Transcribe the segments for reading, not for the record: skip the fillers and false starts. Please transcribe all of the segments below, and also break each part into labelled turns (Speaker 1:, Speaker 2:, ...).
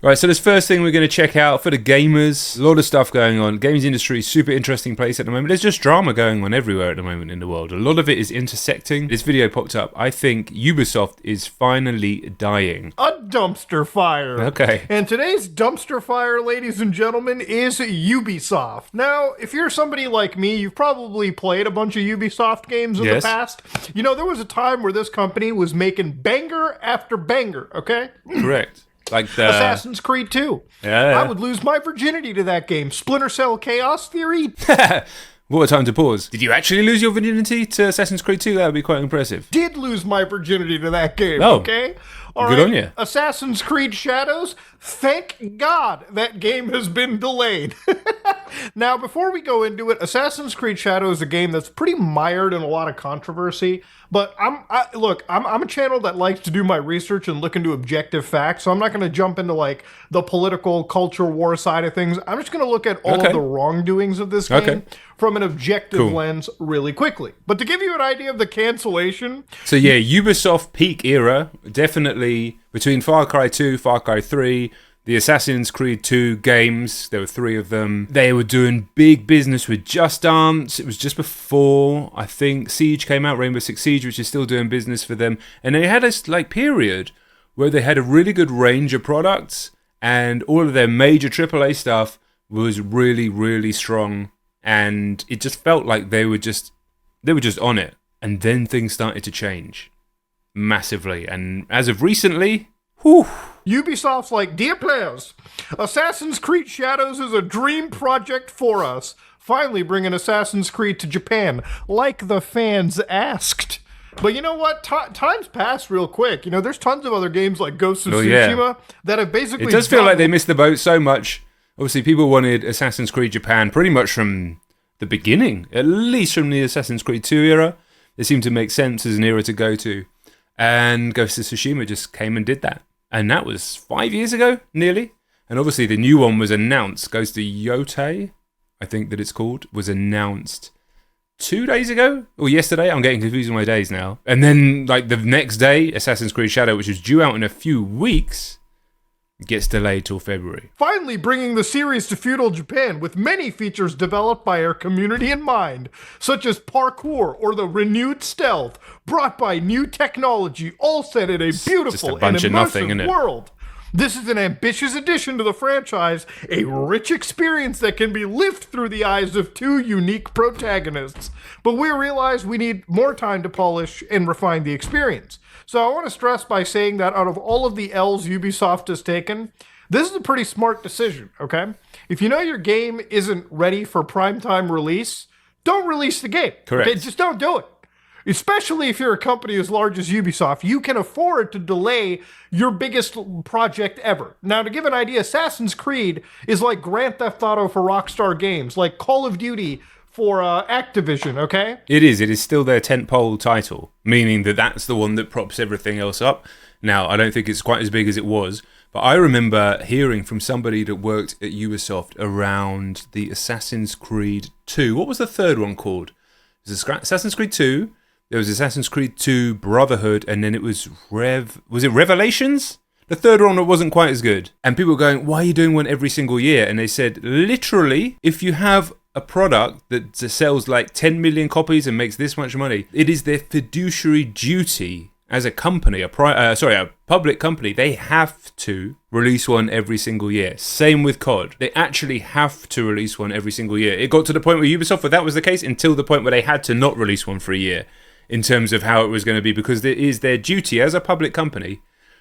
Speaker 1: Right, so this first thing we're going to check out for the gamers, a lot of stuff going on. Games industry, super interesting place at the moment. There's just drama going on everywhere at the moment in the world. A lot of it is intersecting. This video popped up. I think Ubisoft is finally dying.
Speaker 2: A dumpster fire.
Speaker 1: Okay.
Speaker 2: And today's dumpster fire, ladies and gentlemen, is Ubisoft. Now, if you're somebody like me, you've probably played a bunch of Ubisoft games in the past. You know, there was a time where this company was making banger after banger, okay?
Speaker 1: Correct. Like the
Speaker 2: Assassin's Creed 2.
Speaker 1: Yeah.
Speaker 2: I would lose my virginity to that game. Splinter Cell Chaos Theory.
Speaker 1: What a time to pause. Did you actually lose your virginity to Assassin's Creed 2? That would be quite impressive.
Speaker 2: Did lose my virginity to that game,
Speaker 1: Oh.
Speaker 2: okay? All
Speaker 1: Good
Speaker 2: right.
Speaker 1: on you.
Speaker 2: Assassin's Creed Shadows, thank God that game has been delayed. Now, before we go into it, Assassin's Creed Shadows is a game that's pretty mired in a lot of controversy. But I'm a channel that likes to do my research and look into objective facts, so I'm not going to jump into like the political culture war side of things. I'm just going to look at all of the wrongdoings of this game from an objective lens really quickly. But to give you an idea of the cancellation...
Speaker 1: So yeah, Ubisoft peak era, definitely between Far Cry 2, Far Cry 3... the Assassin's Creed 2 games, there were 3 of them. They were doing big business with Just Dance. It was just before, I think, Siege came out, Rainbow Six Siege, which is still doing business for them. And they had this period where they had a really good range of products, and all of their major AAA stuff was really, really strong. And it just felt like they were just on it. And then things started to change massively. And as of recently, whew.
Speaker 2: Ubisoft's like, dear players, Assassin's Creed Shadows is a dream project for us. Finally bringing Assassin's Creed to Japan, like the fans asked. But you know what? Time's passed real quick. You know, there's tons of other games like Ghost of Tsushima that have basically...
Speaker 1: It does feel like they missed the boat so much. Obviously, people wanted Assassin's Creed Japan pretty much from the beginning, at least from the Assassin's Creed 2 era. It seemed to make sense as an era to go to. And Ghost of Tsushima just came and did that. And that was 5 years ago, nearly. And obviously the new one was announced. Ghost of Yotei, I think that it's called, was announced 2 days ago? Or yesterday? I'm getting confused with my days now. And then, like, the next day, Assassin's Creed Shadow, which is due out in a few weeks, gets delayed till February.
Speaker 2: Finally bringing the series to feudal Japan with many features developed by our community in mind, such as parkour or the renewed stealth, brought by new technology, all set in a beautiful and immersive world. This is an ambitious addition to the franchise, a rich experience that can be lived through the eyes of 2 unique protagonists. But we realize we need more time to polish and refine the experience. So I want to stress by saying that out of all of the L's Ubisoft has taken, this is a pretty smart decision, okay? If you know your game isn't ready for primetime release, don't release the game.
Speaker 1: Correct.
Speaker 2: Okay? Just don't do it. Especially if you're a company as large as Ubisoft, you can afford to delay your biggest project ever. Now, to give an idea, Assassin's Creed is like Grand Theft Auto for Rockstar Games, like Call of Duty for Activision, okay?
Speaker 1: It is still their tentpole title, meaning that that's the one that props everything else up. Now, I don't think it's quite as big as it was, but I remember hearing from somebody that worked at Ubisoft around the Assassin's Creed 2. What was the third one called? It was Assassin's Creed 2, there was Assassin's Creed 2 Brotherhood, and then it was was it Revelations? The third one wasn't quite as good. And people were going, why are you doing one every single year? And they said, literally, if you have a product that sells like 10 million copies and makes this much money, it is their fiduciary duty as a company, a public company. They have to release one every single year. Same with COD. They actually have to release one every single year. It got to the point with Ubisoft where that was the case until the point where they had to not release one for a year in terms of how it was going to be, because it is their duty as a public company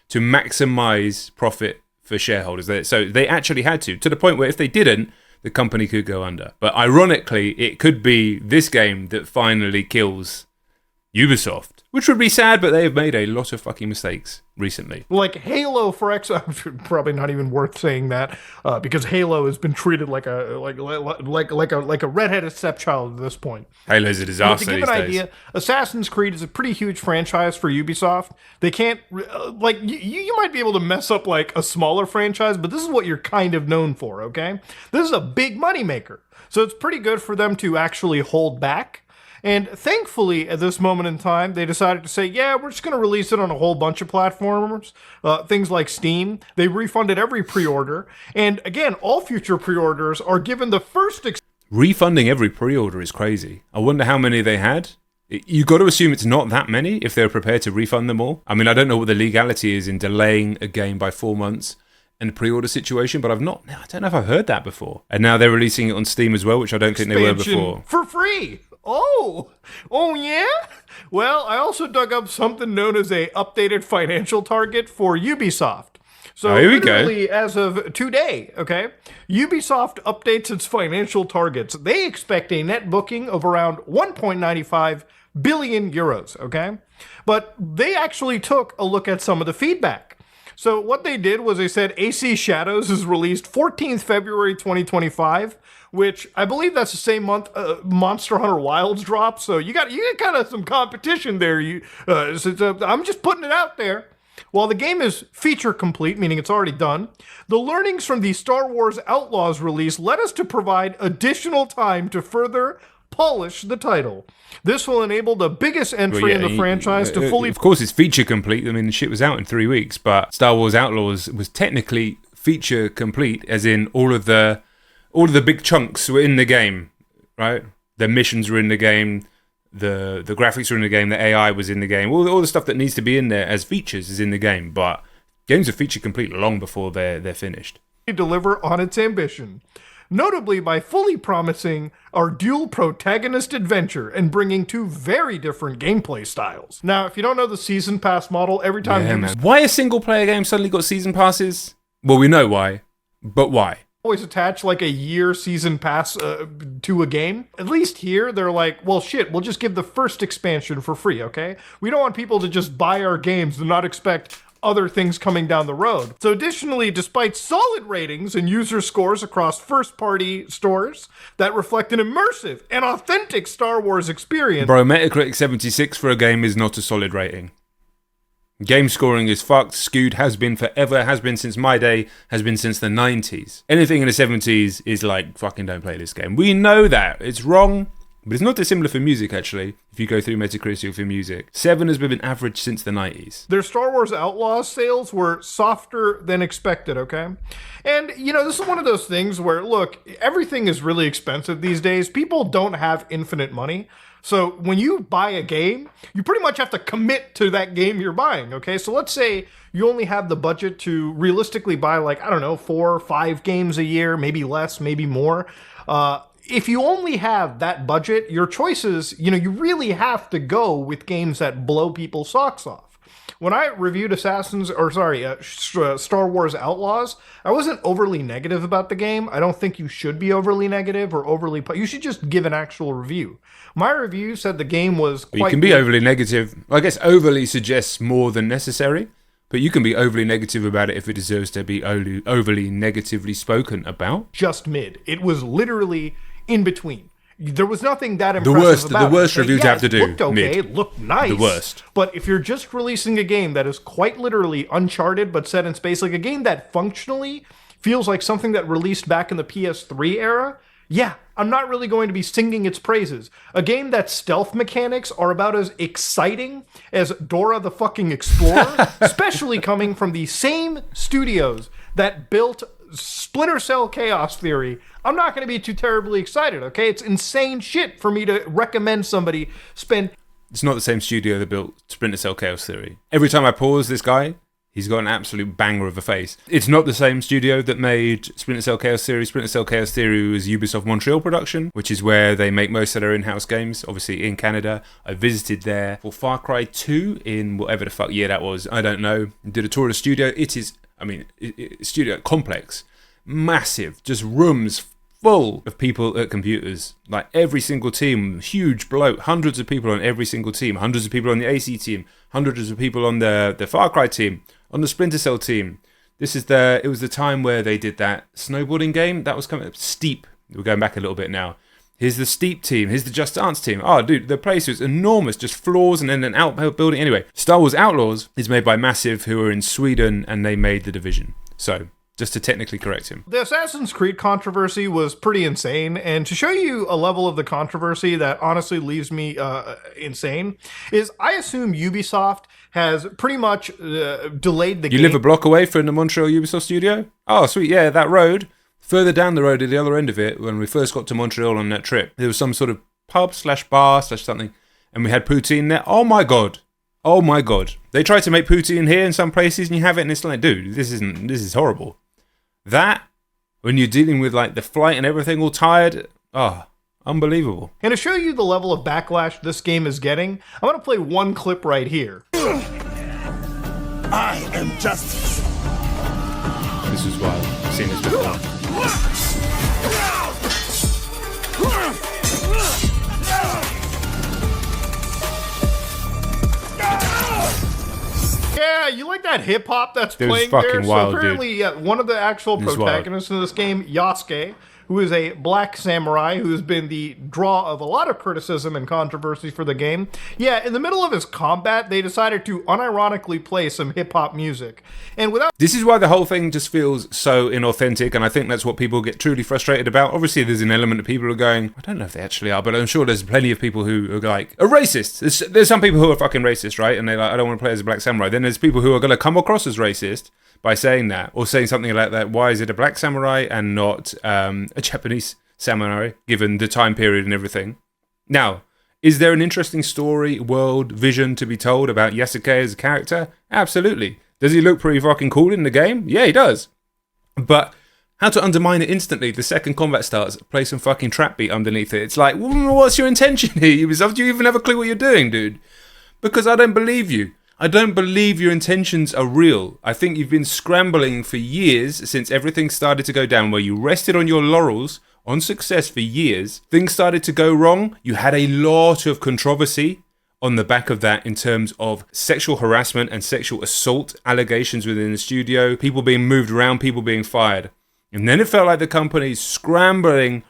Speaker 1: to maximize profit for shareholders. So they actually had to the point where if they didn't, the company could go under. But ironically, it could be this game that finally kills Ubisoft, which would be sad, but they have made a lot of fucking mistakes recently.
Speaker 2: Like Halo for Xbox, probably not even worth saying that, because Halo has been treated like a redheaded stepchild at this point.
Speaker 1: Halo's a disaster.
Speaker 2: To give an idea, Assassin's Creed is a pretty huge franchise for Ubisoft. They can't you might be able to mess up like a smaller franchise, but this is what you're kind of known for. Okay, this is a big moneymaker, so it's pretty good for them to actually hold back. And thankfully, at this moment in time, they decided to say, yeah, we're just going to release it on a whole bunch of platforms, things like Steam. They refunded every pre-order. And again, all future pre-orders are given the first...
Speaker 1: Refunding every pre-order is crazy. I wonder how many they had. You got to assume it's not that many if they're prepared to refund them all. I mean, I don't know what the legality is in delaying a game by 4 months in a pre-order situation, but I don't know if I've heard that before. And now they're releasing it on Steam as well, which I don't think they were before.
Speaker 2: For free. Oh yeah? Well, I also dug up something known as a updated financial target for Ubisoft. So
Speaker 1: here we
Speaker 2: literally, as of today, okay, Ubisoft updates its financial targets. They expect a net booking of around 1.95 billion euros, okay? But they actually took a look at some of the feedback. So what they did was they said AC Shadows is released 14th February 2025, which I believe that's the same month Monster Hunter Wilds dropped. So you got kind of some competition there. I'm just putting it out there. While the game is feature complete, meaning it's already done, the learnings from the Star Wars Outlaws release led us to provide additional time to further polish the title. This will enable the biggest entry in the franchise to fully...
Speaker 1: Of course, it's feature complete. I mean, the shit was out in 3 weeks, but Star Wars Outlaws was technically feature complete, as in all of the big chunks were in the game, right? The missions were in the game. The graphics were in the game, the AI was in the game, all the stuff that needs to be in there as features is in the game, but games are feature complete long before they're finished.
Speaker 2: Deliver on its ambition, notably by fully promising our dual protagonist adventure and bringing two very different gameplay styles. Now, if you don't know the season pass model, every time
Speaker 1: why a single player game suddenly got season passes? Well, we know why, but why?
Speaker 2: Always attach like a year season pass to a game. At least here, they're like, well, shit, we'll just give the first expansion for free, okay? We don't want people to just buy our games and not expect other things coming down the road. So additionally, despite solid ratings and user scores across first-party stores that reflect an immersive and authentic Star Wars experience...
Speaker 1: Bro, Metacritic 76 for a game is not a solid rating. Game scoring is fucked, skewed, has been forever, has been since my day, has been since the 90s. Anything in the 70s is like, fucking don't play this game. We know that. It's wrong, but it's not dissimilar for music, actually, if you go through Metacritic for music. 7 has been average since the 90s.
Speaker 2: Their Star Wars Outlaws sales were softer than expected, okay? And, this is one of those things where, look, everything is really expensive these days. People don't have infinite money. So when you buy a game, you pretty much have to commit to that game you're buying, okay? So let's say you only have the budget to realistically buy 4 or 5 games a year, maybe less, maybe more. If you only have that budget, your choices, you really have to go with games that blow people's socks off. When I reviewed Star Wars Outlaws, I wasn't overly negative about the game. I don't think you should be overly negative or overly... You should just give an actual review. My review said the game was quite...
Speaker 1: You can be overly negative. I guess overly suggests more than necessary, but you can be overly negative about it if it deserves to be overly negatively spoken about.
Speaker 2: Just mid. It was literally in between. There was nothing that impressive about it.
Speaker 1: The worst review to have to do.
Speaker 2: It looked okay, it looked nice.
Speaker 1: The worst.
Speaker 2: But if you're just releasing a game that is quite literally Uncharted but set in space, like a game that functionally feels like something that released back in the PS3 era, yeah, I'm not really going to be singing its praises. A game that stealth mechanics are about as exciting as Dora the fucking Explorer, especially coming from the same studios that built Splinter Cell Chaos Theory, I'm not going to be too terribly excited, okay? It's insane shit for me to recommend somebody spend...
Speaker 1: It's not the same studio that built Splinter Cell Chaos Theory. Every time I pause this guy, he's got an absolute banger of a face. It's not the same studio that made Splinter Cell Chaos Theory. Splinter Cell Chaos Theory was Ubisoft Montreal production, which is where they make most of their in-house games, obviously in Canada. I visited there for Far Cry 2 in whatever the fuck year that was. I don't know. Did a tour of the studio. It is... studio complex, massive, just rooms full of people at computers. Like every single team, huge bloat, hundreds of people on every single team, hundreds of people on the AC team, hundreds of people on the Far Cry team, on the Splinter Cell team. It was the time where they did that snowboarding game that was coming up. Steep. We're going back a little bit now. Here's the Steep team. Here's the Just Dance team. Oh, dude, the place was enormous. Just floors and then an outbuilding. Anyway, Star Wars Outlaws is made by Massive, who are in Sweden, and they made The Division. So, just to technically correct him.
Speaker 2: The Assassin's Creed controversy was pretty insane, and to show you a level of the controversy that honestly leaves me insane is I assume Ubisoft has pretty much delayed the game.
Speaker 1: You live a block away from the Montreal Ubisoft studio? Oh, sweet, yeah, that road. Further down the road at the other end of it, when we first got to Montreal on that trip, there was some sort of pub/bar/something, and we had poutine there. Oh my god. Oh my god. They try to make poutine here in some places and you have it and it's like, dude, this is horrible. That, when you're dealing with like the flight and everything all tired, unbelievable.
Speaker 2: And to show you the level of backlash this game is getting, I'm going to play one clip right here.
Speaker 3: I am justice.
Speaker 1: This is why I've seen this before.
Speaker 2: Yeah, you like that hip hop that's
Speaker 1: It was
Speaker 2: playing
Speaker 1: fucking
Speaker 2: there?
Speaker 1: wild,
Speaker 2: so apparently, one of the actual
Speaker 1: It was
Speaker 2: protagonists in this game, Yasuke, who is a black samurai who has been the draw of a lot of criticism and controversy for the game. Yeah, in the middle of his combat, they decided to unironically play some hip-hop music. And without...
Speaker 1: This is why the whole thing just feels so inauthentic, and I think that's what people get truly frustrated about. Obviously, there's an element of people who are going, I don't know if they actually are, but I'm sure there's plenty of people who are like, are racist. There's some people who are fucking racist, right? And they're like, I don't want to play as a black samurai. Then there's people who are going to come across as racist by saying that, or saying something like that. Why is it a black samurai and not a Japanese samurai, given the time period and everything? Now, is there an interesting story, world, vision to be told about Yasuke as a character? Absolutely. Does he look pretty fucking cool in the game? Yeah, he does. But how to undermine it instantly? The second combat starts, play some fucking trap beat underneath it. It's like, what's your intention here, Ubisoft? Do you even have a clue what you're doing, dude? Because I don't believe you. I don't believe your intentions are real. I think you've been scrambling for years since everything started to go down, where you rested on your laurels on success for years. Things started to go wrong. You had a lot of controversy on the back of that in terms of sexual harassment and sexual assault allegations within the studio, people being moved around, people being fired. And then it felt like the company's scrambling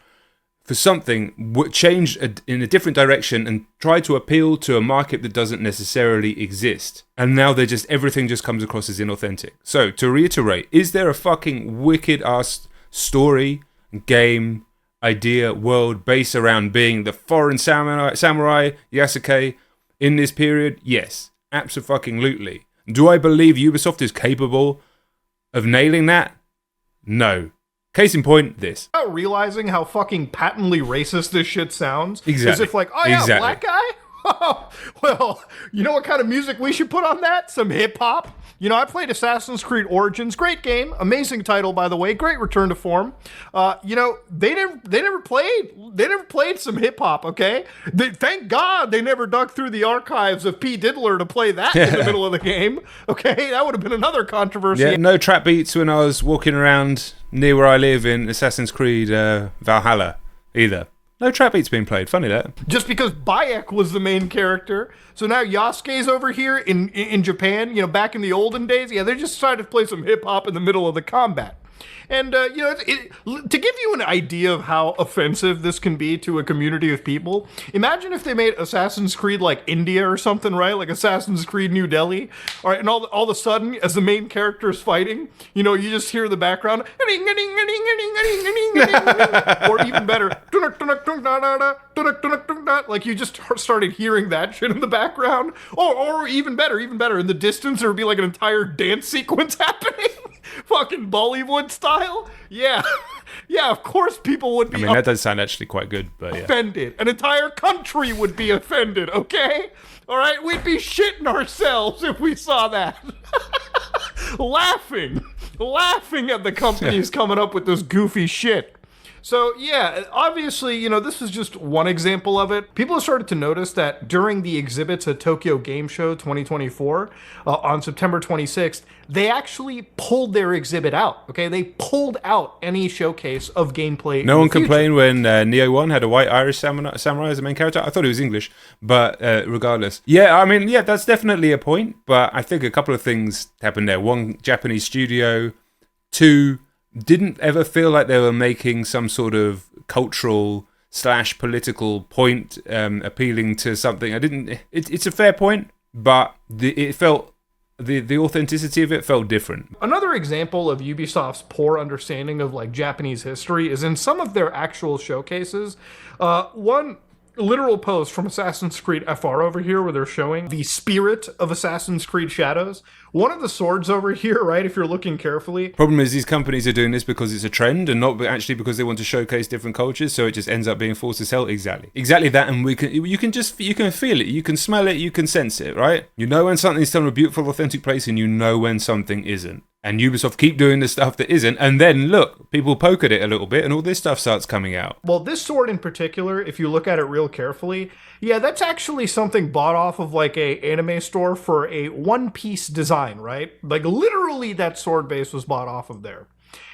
Speaker 1: for something, changed in a different direction and tried to appeal to a market that doesn't necessarily exist. And now everything just comes across as inauthentic. So, to reiterate, is there a fucking wicked-ass story, game, idea, world based around being the foreign samurai Yasuke in this period? Yes, abso-fucking-lutely. Do I believe Ubisoft is capable of nailing that? No. Case in point, this.
Speaker 2: Without realizing how fucking patently racist this shit sounds.
Speaker 1: Exactly.
Speaker 2: As if like, oh yeah,
Speaker 1: Exactly.
Speaker 2: black guy? Well, you know what kind of music we should put on that? Some hip-hop. You know, I played Assassin's Creed Origins. Great game. Amazing title, by the way. Great return to form. You know, they never played some hip-hop, okay? Thank God they never dug through the archives of P. Diddler to play that in the middle of the game. Okay? That would have been another controversy.
Speaker 1: Yeah, no trap beats when I was walking around near where I live in Assassin's Creed Valhalla either. No trap beats being played. Funny that.
Speaker 2: Just because Bayek was the main character. So now Yasuke's over here in Japan, you know, back in the olden days. Yeah, they just decided to play some hip-hop in the middle of the combat. And, you know, to give you an idea of how offensive this can be to a community of people, imagine if they made Assassin's Creed like India or something, right? Like Assassin's Creed New Delhi. All right, and all of a sudden, as the main character is fighting, you know, you just hear the background, or even better, like you just started hearing that shit in the background. Or even better, in the distance, there would be like an entire dance sequence happening. Fucking Bollywood style? Yeah. Yeah, of course people would be
Speaker 1: that does sound actually quite good, but yeah.
Speaker 2: offended. An entire country would be offended, okay? All right? We'd be shitting ourselves if we saw that. Laughing at the companies coming up with this goofy shit. So, yeah, obviously, you know, this is just one example of it. People have started to notice that during the exhibits at Tokyo Game Show 2024 on September 26th, they actually pulled their exhibit out, okay? They pulled out any showcase of gameplay.
Speaker 1: No one complained when Neo 1 had a white Irish samurai as the main character. I thought he was English, but regardless. Yeah, I mean, yeah, that's definitely a point, but I think a couple of things happened there. One, Japanese studio. Two, didn't ever feel like they were making some sort of cultural / political point, appealing to something. It's a fair point, but it felt the authenticity of it felt different.
Speaker 2: Another example of Ubisoft's poor understanding of like Japanese history is in some of their actual showcases. One literal post from Assassin's Creed FR over here where they're showing the spirit of Assassin's Creed Shadows. One of the swords over here, right, if you're looking carefully.
Speaker 1: Problem is these companies are doing this because it's a trend and not actually because they want to showcase different cultures, so it just ends up being forced to sell. Exactly that, and you can feel it, you can smell it, you can sense it, right? You know when something's from a beautiful, authentic place, and you know when something isn't. And Ubisoft keep doing the stuff that isn't, and then look, people poke at it a little bit, and all this stuff starts coming out.
Speaker 2: Well, this sword in particular, if you look at it real carefully, yeah, that's actually something bought off of like a anime store for a one-piece design, right? Like literally that sword base was bought off of there.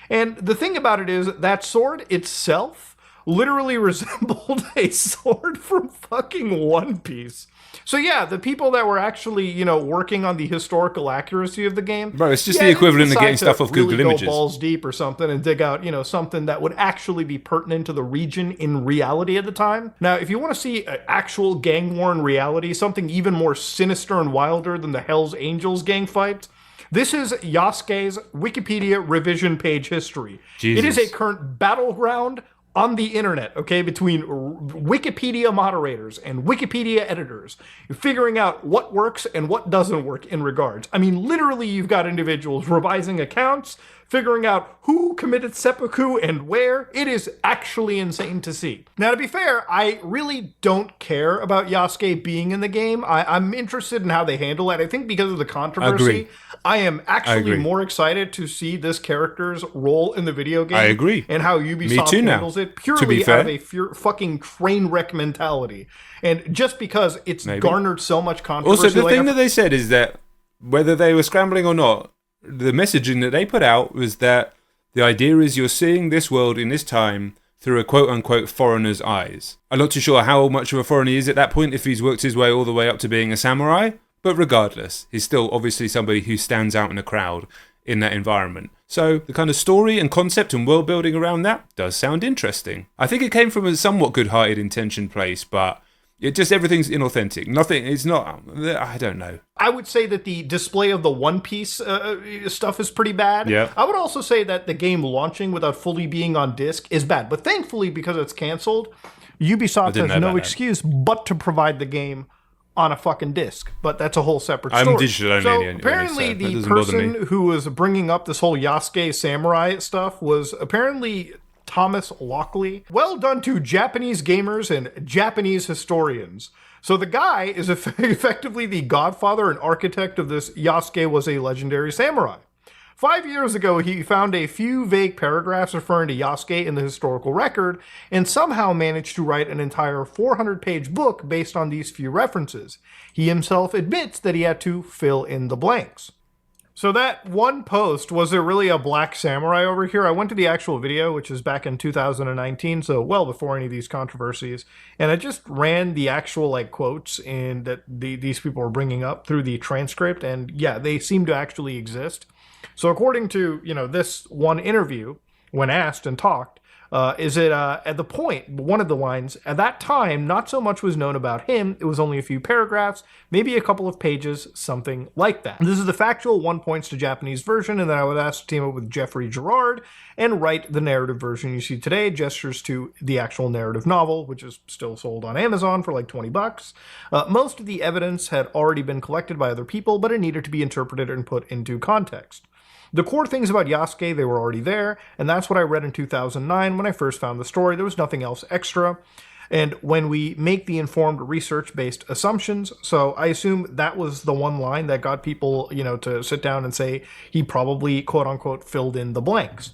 Speaker 2: And the thing about it is that sword itself literally resembled a sword from fucking One Piece. So yeah, the people that were actually, you know, working on the historical accuracy of the game,
Speaker 1: bro, it's just the equivalent of getting stuff off Google Images.
Speaker 2: Go balls deep or something and dig out, you know, something that would actually be pertinent to the region in reality at the time. Now, if you want to see an actual gang war in reality, something even more sinister and wilder than the Hell's Angels gang fight, this is Yasuke's Wikipedia revision page history.
Speaker 1: Jesus.
Speaker 2: It is a current battleground on the internet, okay, between Wikipedia moderators and Wikipedia editors, figuring out what works and what doesn't work in regards. I mean, literally, you've got individuals revising accounts, figuring out who committed seppuku and where. It is actually insane to see. Now, to be fair, I really don't care about Yasuke being in the game. I'm interested in how they handle it. I think because of the controversy, I am actually more excited to see this character's role in the video game.
Speaker 1: I agree.
Speaker 2: And how Ubisoft handles it purely out of a fucking train wreck mentality. And just because it's garnered so much controversy.
Speaker 1: Also, the thing that they said is that whether they were scrambling or not, the messaging that they put out was that the idea is you're seeing this world in this time through a quote-unquote foreigner's eyes. I'm not too sure how much of a foreigner he is at that point if he's worked his way all the way up to being a samurai, but regardless, he's still obviously somebody who stands out in a crowd in that environment. So the kind of story and concept and world building around that does sound interesting. I think it came from a somewhat good-hearted intention place, but it just, everything's inauthentic. Nothing, it's not, I don't know.
Speaker 2: I would say that the display of the One Piece stuff is pretty bad.
Speaker 1: Yeah.
Speaker 2: I would also say that the game launching without fully being on disc is bad. But thankfully, because it's canceled, Ubisoft has no excuse but to provide the game on a fucking disc, but that's a whole separate story.
Speaker 1: I'm digital only.
Speaker 2: So apparently the person who was bringing up this whole Yasuke samurai stuff was apparently Thomas Lockley. Well done to Japanese gamers and Japanese historians. So the guy is effectively the godfather and architect of this Yasuke was a legendary samurai. 5 years ago, he found a few vague paragraphs referring to Yasuke in the historical record and somehow managed to write an entire 400-page book based on these few references. He himself admits that he had to fill in the blanks. So that one post, was there really a black samurai over here? I went to the actual video, which is back in 2019, so well before any of these controversies, and I just ran the actual like quotes and that these people were bringing up through the transcript, and yeah, they seem to actually exist. So according to, you know, this one interview, when asked and talked, is it at the point, one of the lines, at that time, not so much was known about him. It was only a few paragraphs, maybe a couple of pages, something like that. This is the factual, 1 points to Japanese version, and then I would ask to team up with Jeffrey Gerard and write the narrative version you see today, gestures to the actual narrative novel, which is still sold on Amazon for like $20. Most of the evidence had already been collected by other people, but it needed to be interpreted and put into context. The core things about Yasuke, they were already there, and that's what I read in 2009 when I first found the story. There was nothing else extra. And when we make the informed research-based assumptions, so I assume that was the one line that got people, you know, to sit down and say he probably, quote-unquote, filled in the blanks.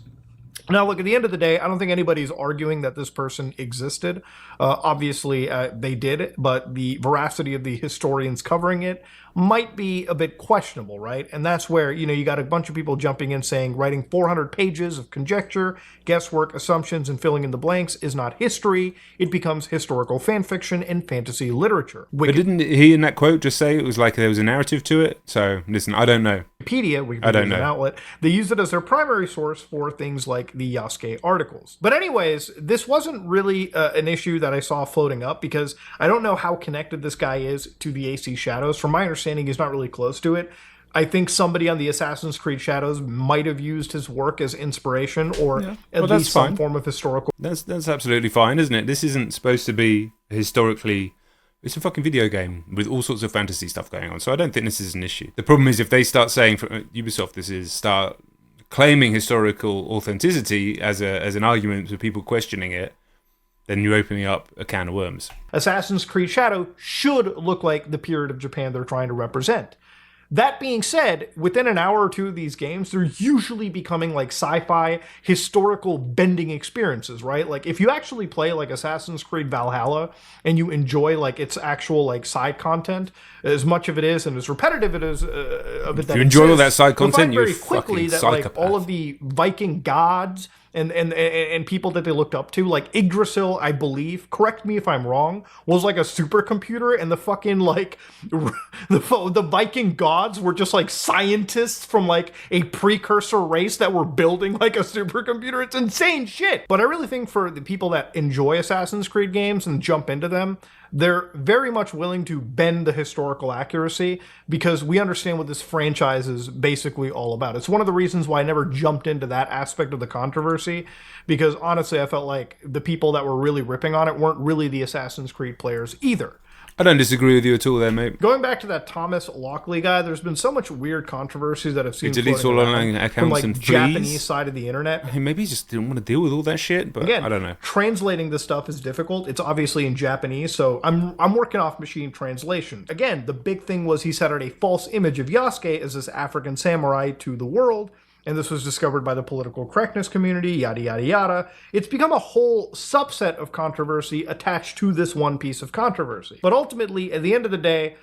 Speaker 2: Now, look, at the end of the day, I don't think anybody's arguing that this person existed. Obviously, they did, but the veracity of the historians covering it might be a bit questionable, right? And that's where, you know, you got a bunch of people jumping in saying writing 400 pages of conjecture, guesswork, assumptions, and filling in the blanks is not history. It becomes historical fan fiction and fantasy literature.
Speaker 1: But didn't he in that quote just say it was like there was a narrative to it? So, listen, I don't know.
Speaker 2: Wikipedia is an outlet. They use it as their primary source for things like the Yasuke articles. But anyways, this wasn't really an issue that I saw floating up because I don't know how connected this guy is to the AC Shadows. From my understanding, he's not really close to it. I think somebody on the Assassin's Creed Shadows might have used his work as inspiration, or at least some form of historical.
Speaker 1: That's absolutely fine, isn't it? This isn't supposed to be historically. It's a fucking video game with all sorts of fantasy stuff going on, so I don't think this is an issue. The problem is if they start saying, for Ubisoft, start claiming historical authenticity as an argument for people questioning it, then you're opening up a can of worms.
Speaker 2: Assassin's Creed Shadow should look like the period of Japan they're trying to represent. That being said, within an hour or two of these games, they're usually becoming like sci-fi, historical bending experiences, right? Like if you actually play like Assassin's Creed Valhalla and you enjoy like its actual like side content, as much of it is and as repetitive it is of it that
Speaker 1: if you enjoy all that side content, you're
Speaker 2: very quickly that
Speaker 1: psychopath.
Speaker 2: like all of the Viking gods and people that they looked up to, like Yggdrasil, I believe, correct me if I'm wrong, was like a supercomputer, and the fucking like the Viking gods were just like scientists from like a precursor race that were building like a supercomputer. It's insane shit. But I really think for the people that enjoy Assassin's Creed games and jump into them, they're very much willing to bend the historical accuracy because we understand what this franchise is basically all about. It's one of the reasons why I never jumped into that aspect of the controversy, because honestly, I felt like the people that were really ripping on it weren't really the Assassin's Creed players either.
Speaker 1: I don't disagree with you at all there, mate.
Speaker 2: Going back to that Thomas Lockley guy, there's been so much weird controversies that I've seen
Speaker 1: he deletes all online accounts
Speaker 2: from like
Speaker 1: and
Speaker 2: Japanese side of the internet.
Speaker 1: Hey, maybe he just didn't want to deal with all that shit, but again, I don't know.
Speaker 2: Translating this stuff is difficult. It's obviously in Japanese, so I'm working off machine translation. Again, the big thing was he set out a false image of Yasuke as this African samurai to the world, and this was discovered by the political correctness community, yada, yada, yada. It's become a whole subset of controversy attached to this one piece of controversy. But ultimately, at the end of the day,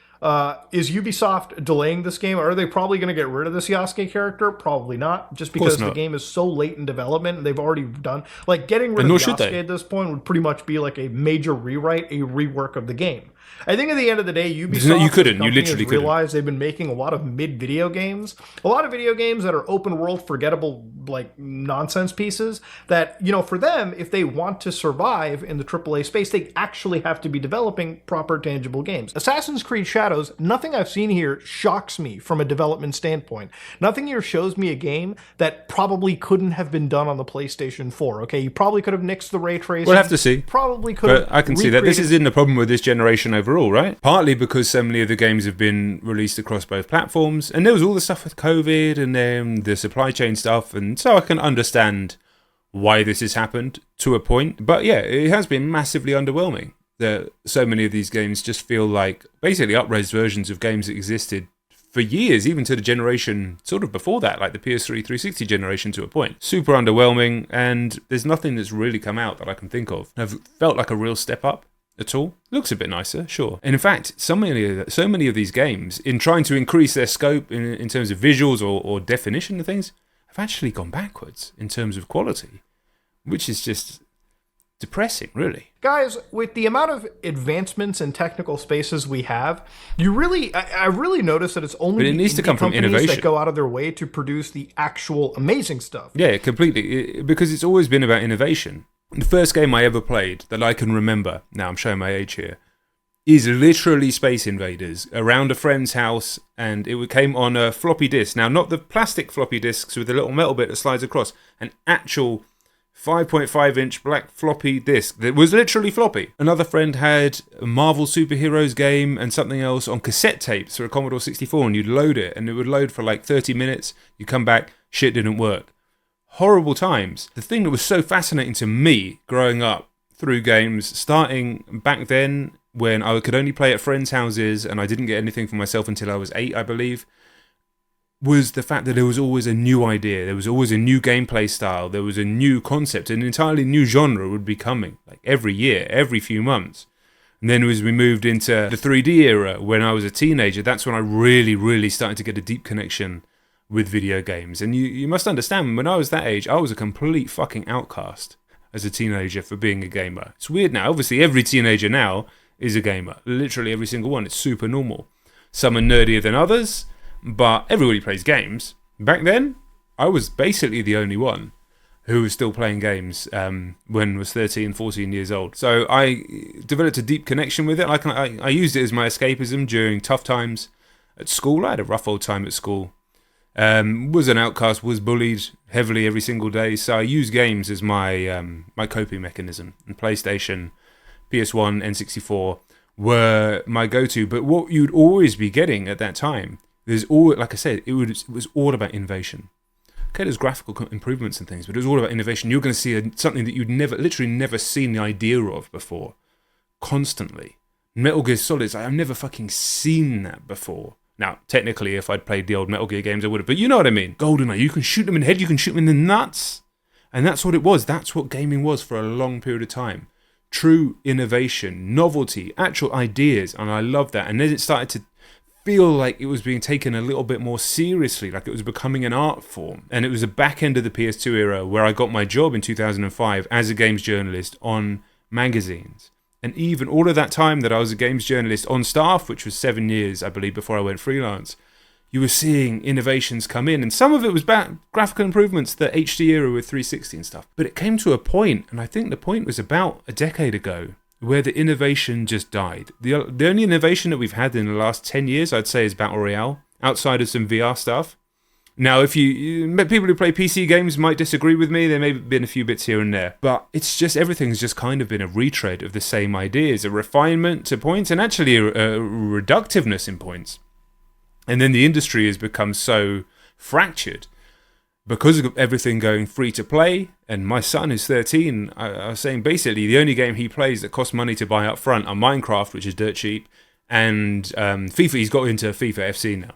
Speaker 2: is Ubisoft delaying this game? Are they probably going to get rid of this Yasuke character? Probably not, just because the game is so late in development and they've already done... Like, getting rid of Yasuke at this point would pretty much be like a major rewrite, a rework of the game. I think at the end of the day, Ubisoft
Speaker 1: you literally
Speaker 2: realized they've been making a lot of mid-video games. A lot of video games that are open-world, forgettable, like, nonsense pieces that, you know, for them, if they want to survive in the AAA space, they actually have to be developing proper, tangible games. Assassin's Creed Shadows, nothing I've seen here shocks me from a development standpoint. Nothing here shows me a game that probably couldn't have been done on the PlayStation 4, okay? You probably could have nixed the ray tracing.
Speaker 1: We'll have to see.
Speaker 2: Probably could have.
Speaker 1: But I can see that this isn't the problem with this generation overall, right? Partly because so many of the games have been released across both platforms, and there was all the stuff with COVID and then the supply chain stuff, and so I can understand why this has happened to a point. But yeah, it has been massively underwhelming that so many of these games just feel like basically up-res versions of games that existed for years, even to the generation sort of before that, like the PS3 360 generation to a point. Super underwhelming, and there's nothing that's really come out that I can think of. I've felt like a real step up at all. Looks a bit nicer, sure. And in fact, so many of these games, in trying to increase their scope in terms of visuals or definition of things, have actually gone backwards in terms of quality, which is just depressing, really.
Speaker 2: Guys, with the amount of advancements in technical spaces we have, I really notice that it's only
Speaker 1: it needs to come from innovation
Speaker 2: that go out of their way to produce the actual amazing stuff.
Speaker 1: Yeah, completely. Because it's always been about innovation. The first game I ever played that I can remember, now I'm showing my age here, is literally Space Invaders around a friend's house, and it came on a floppy disk. Now, not the plastic floppy disks with the little metal bit that slides across, an actual 5.5-inch black floppy disk that was literally floppy. Another friend had a Marvel Superheroes game and something else on cassette tapes for a Commodore 64, and you'd load it, and it would load for like 30 minutes. You come back, shit didn't work. Horrible times. The thing that was so fascinating to me growing up through games, starting back then when I could only play at friends' houses and I didn't get anything for myself until I was 8, I believe, was the fact that there was always a new idea, there was always a new gameplay style, there was a new concept, an entirely new genre would be coming, like every year, every few months. And then as we moved into the 3D era, when I was a teenager, that's when I really started to get a deep connection with video games. And you must understand, when I was that age, I was a complete fucking outcast as a teenager for being a gamer. It's weird now. Obviously, every teenager now is a gamer. Literally every single one. It's super normal. Some are nerdier than others, but everybody plays games. Back then, I was basically the only one who was still playing games when I was 13, 14 years old. So I developed a deep connection with it. I used it as my escapism during tough times. at school. I had a rough old time at school. Was an outcast, was bullied heavily every single day. So I used games as my my coping mechanism. And PlayStation, PS1, N64 were my go-to. But what you'd always be getting at that time, like I said, it was all about innovation. Okay, there's graphical improvements and things, but it was all about innovation. You're going to see something that you'd literally never seen the idea of before. Constantly. Metal Gear Solid, I've never fucking seen that before. Now, technically, if I'd played the old Metal Gear games, I would have, but you know what I mean. GoldenEye, you can shoot them in the head, you can shoot them in the nuts. And that's what it was. That's what gaming was for a long period of time. True innovation, novelty, actual ideas, and I love that. And then it started to feel like it was being taken a little bit more seriously, like it was becoming an art form. And it was the back end of the PS2 era where I got my job in 2005 as a games journalist on magazines. And even all of that time that I was a games journalist on staff, which was 7 years, I believe, before I went freelance, you were seeing innovations come in. And some of it was graphical improvements, the HD era with 360 and stuff. But it came to a point, and I think the point was about a decade ago, where the innovation just died. The only innovation that we've had in the last 10 years, I'd say, is Battle Royale, outside of some VR stuff. Now, if people who play PC games might disagree with me, there may have been a few bits here and there, but it's just, everything's just kind of been a retread of the same ideas, a refinement to points, and actually a reductiveness in points. And then the industry has become so fractured because of everything going free to play. And my son is 13. I was saying basically the only game he plays that costs money to buy up front are Minecraft, which is dirt cheap, and FIFA. He's got into FIFA FC now.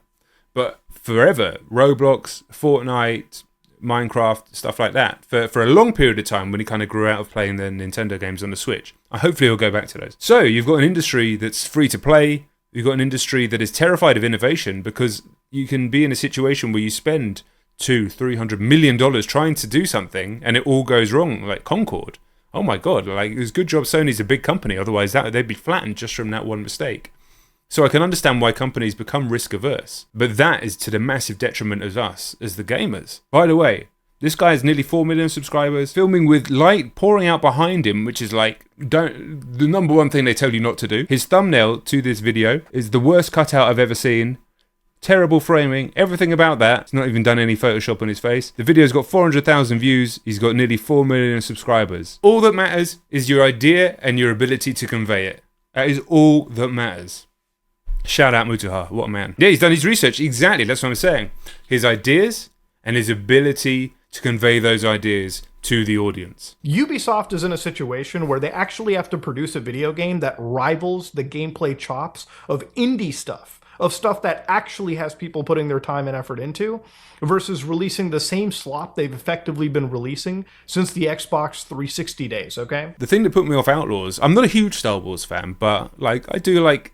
Speaker 1: But forever, Roblox, Fortnite, Minecraft, stuff like that, for a long period of time when he kind of grew out of playing the Nintendo games on the Switch. Hopefully he'll go back to those. So you've got an industry that's free to play. You've got an industry that is terrified of innovation because you can be in a situation where you spend $200-300 million trying to do something and it all goes wrong, like Concord. Oh my God, like it's a good job Sony's a big company, otherwise they'd be flattened just from that one mistake. So I can understand why companies become risk averse, but that is to the massive detriment of us as the gamers. By the way, this guy has nearly 4 million subscribers, filming with light pouring out behind him, which is like, the number one thing they tell you not to do. His thumbnail to this video is the worst cutout I've ever seen. Terrible framing, everything about that. He's not even done any Photoshop on his face. The video's got 400,000 views. He's got nearly 4 million subscribers. All that matters is your idea and your ability to convey it. That is all that matters. Shout out Mutaha, what a man. Yeah, he's done his research, exactly, that's what I'm saying. His ideas and his ability to convey those ideas to the audience.
Speaker 2: Ubisoft is in a situation where they actually have to produce a video game that rivals the gameplay chops of indie stuff, of stuff that actually has people putting their time and effort into, versus releasing the same slop they've effectively been releasing since the Xbox 360 days, okay?
Speaker 1: The thing that put me off Outlaws, I'm not a huge Star Wars fan, but like I do like,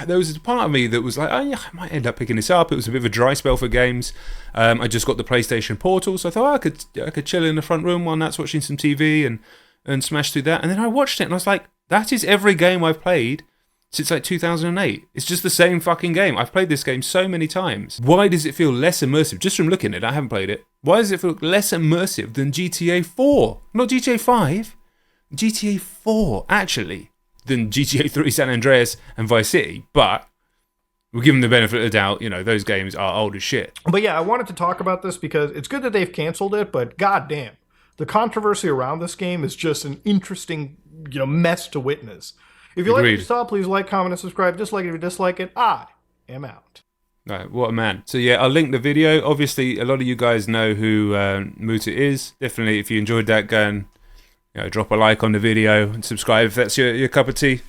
Speaker 1: there was a part of me that was like, oh yeah, I might end up picking this up. It was a bit of a dry spell for games. I just got the PlayStation Portal, so I thought I could chill in the front room while Nat's watching some TV and smash through that. And then I watched it and I was like, that is every game I've played since like 2008. It's just the same fucking game. I've played this game so many times. Why does it feel less immersive? Just from looking at it, I haven't played it. Why does it feel less immersive than GTA 4? Not GTA 5. GTA 4, actually. Than GTA 3, San Andreas, and Vice City, but we'll give them the benefit of the doubt. You know, those games are old as shit.
Speaker 2: But yeah, I wanted to talk about this because it's good that they've canceled it, but goddamn, the controversy around this game is just an interesting, mess to witness. If you like what you saw, please like, comment, and subscribe. Dislike it if you dislike it. I am out.
Speaker 1: Right, what a man. So yeah, I'll link the video. Obviously, a lot of you guys know who Muta is. Definitely, if you enjoyed that, go and drop a like on the video and subscribe if that's your cup of tea.